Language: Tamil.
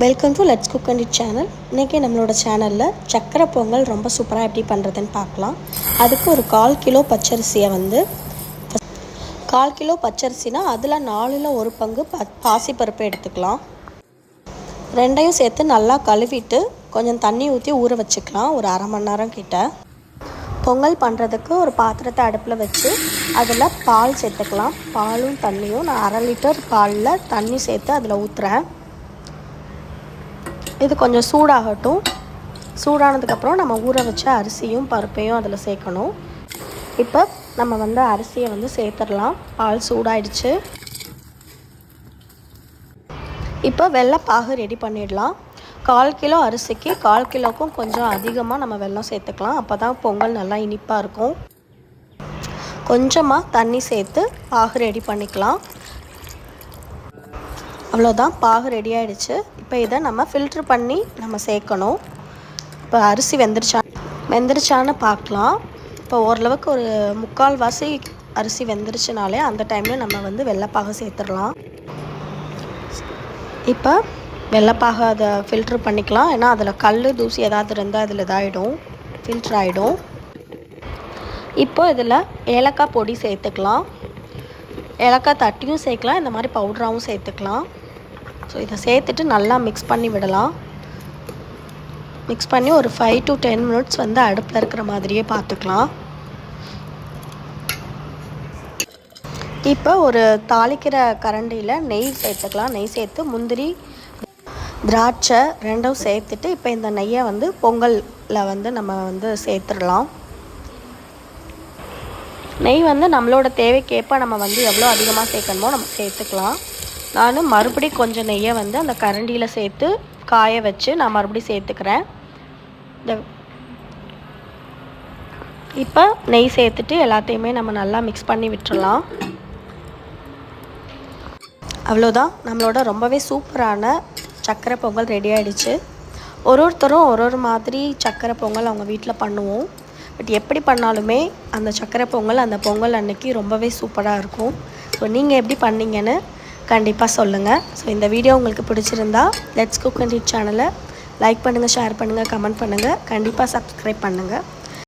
Welcome to let's cook and it channel. இன்றைக்கி நம்மளோட சேனலில் சக்கரை பொங்கல் ரொம்ப சூப்பராக எப்படி பண்ணுறதுன்னு பார்க்கலாம். அதுக்கு ஒரு 1/4 கிலோ பச்சரிசியை அதில் 4ல் 1 பங்கு பாசிப்பருப்பு எடுத்துக்கலாம். ரெண்டையும் சேர்த்து நல்லா கழுவிட்டு கொஞ்சம் தண்ணி ஊற்றி ஊற வச்சுக்கலாம். ஒரு அரை மணி நேரம் கிட்ட. பொங்கல் பண்ணுறதுக்கு ஒரு பாத்திரத்தை அடுப்பில் வச்சு அதில் பால் சேர்த்துக்கலாம். பாலும் தண்ணியும் நான் 1/2 லிட்டர் பாலில் தண்ணி சேர்த்து அதில் ஊற்றுறேன். இது கொஞ்சம் சூடாகட்டும். சூடானதுக்கப்புறம் நம்ம ஊற வச்ச அரிசியும் பருப்பையும் அதில் சேர்க்கணும். இப்போ நம்ம அரிசியை சேர்த்துடலாம். பால் சூடாயிடுச்சு. இப்போ வெல்லைப்பாகு ரெடி பண்ணிடலாம். 1/4 கிலோ அரிசிக்கு 1/4 கிலோக்கும் கொஞ்சம் அதிகமாக நம்ம வெல்லம் சேர்த்துக்கலாம். அப்போ தான் பொங்கல் நல்லா இனிப்பாக இருக்கும். கொஞ்சமாக தண்ணி சேர்த்து பாகு ரெடி பண்ணிக்கலாம். அவ்வளோதான், பாகு ரெடி ஆகிடுச்சு. இப்போ இதை நம்ம ஃபில்ட்ரு பண்ணி நம்ம சேர்க்கணும். இப்போ அரிசி வெந்துருச்சான்னு பார்க்கலாம். இப்போ ஓரளவுக்கு ஒரு 3/4 வாசி அரிசி வெந்துருச்சுனாலே அந்த டைமில் நம்ம வெள்ளைப்பாகு சேர்த்துடலாம். இப்போ வெள்ளைப்பாகு அதை ஃபில்ட்ரு பண்ணிக்கலாம். ஏன்னா அதில் கல் தூசி ஏதாவது இருந்தால் அதில் இதாகிடும், ஃபில்ட்ரு ஆகிடும். இப்போ இதில் ஏலக்காய் பொடி சேர்த்துக்கலாம். ஏலக்காய் தட்டியும் சேர்க்கலாம், இந்த மாதிரி பவுடராகவும் சேர்த்துக்கலாம். ஸோ இதை சேர்த்துட்டு நல்லா மிக்ஸ் பண்ணி விடலாம். மிக்ஸ் பண்ணி ஒரு 5 to 10 மினிட்ஸ் அடுப்பில் இருக்கிற மாதிரியே பார்த்துக்கலாம். இப்போ ஒரு தாளிக்கிற கரண்டியில் நெய் சேர்த்துக்கலாம். நெய் சேர்த்து முந்திரி திராட்சை ரெண்டும் சேர்த்துட்டு இப்போ இந்த நெய்யை பொங்கலில் நம்ம சேர்த்துடலாம். நெய் நம்மளோட தேவைக்கேற்ப நம்ம எவ்வளோ அதிகமாக சேர்க்கணுமோ நம்ம சேர்த்துக்கலாம். நான் மறுபடியும் கொஞ்சம் நெய்யை அந்த கரண்டியில் சேர்த்து காய வச்சு நான் மறுபடியும் சேர்த்துக்கிறேன். இப்போ நெய் சேர்த்துட்டு எல்லாத்தையுமே நம்ம நல்லா மிக்ஸ் பண்ணி விட்டுறலாம். அவ்வளோதான், நம்மளோட ரொம்பவே சூப்பரான சக்கரை பொங்கல் ரெடி ஆகிடுச்சு. ஒருத்தரும் ஒரு மாதிரி சக்கரை பொங்கல் அவங்க வீட்டில் பண்ணுவோம். பட் எப்படி பண்ணாலுமே அந்த சக்கரை பொங்கல் அந்த பொங்கல் அன்னைக்கு ரொம்பவே சூப்பராக இருக்கும். ஸோ நீங்கள் எப்படி பண்ணீங்கன்னு கண்டிப்பாக சொல்லுங்கள். ஸோ இந்த வீடியோ உங்களுக்கு பிடிச்சிருந்தா லெட்ஸ் குக் அண்ட் இட் சேனலை லைக் பண்ணுங்கள், ஷேர் பண்ணுங்கள், கமெண்ட் பண்ணுங்கள், கண்டிப்பாக சப்ஸ்கிரைப் பண்ணுங்கள்.